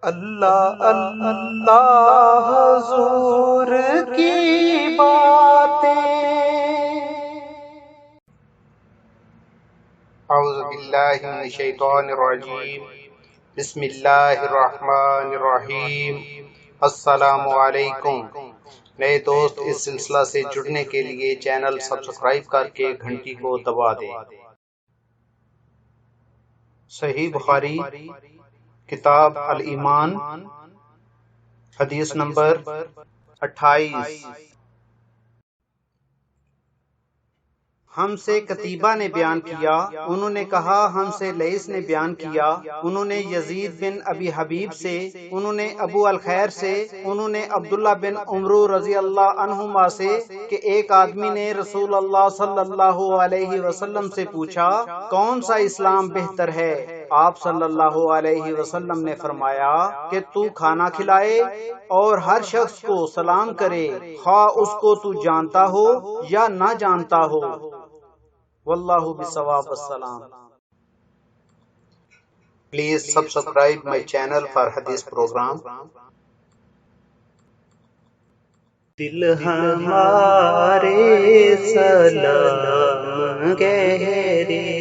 اللہ اللہ حضور کی باتیں۔ اعوذ باللہ من الشیطان الرجیم، بسم اللہ الرحمن الرحیم۔ السلام علیکم۔ نئے دوست اس سلسلہ سے جڑنے کے لیے چینل سبسکرائب کر کے گھنٹی کو دبا دیں۔ صحیح بخاری کتاب الایمان، حدیث نمبر 28۔ ہم سے قتیبہ نے بیان کیا، انہوں نے کہا ہم سے لیث نے بیان کیا، انہوں نے یزید بن ابی حبیب سے، انہوں نے ابو الخیر سے، انہوں نے عبداللہ بن عمرو رضی اللہ عنہما سے کہ ایک آدمی نے رسول اللہ صلی اللہ علیہ وسلم سے پوچھا کون سا اسلام بہتر ہے؟ آپ صلی اللہ علیہ وسلم نے فرمایا کہ تو کھانا کھلائے اور ہر شخص کو سلام کرے، خواہ اس کو تو جانتا ہو یا نہ جانتا ہو۔ واللہ بالصواب والسلام۔ Please subscribe my channel for hadith program. دل ہمارے سلام گہرے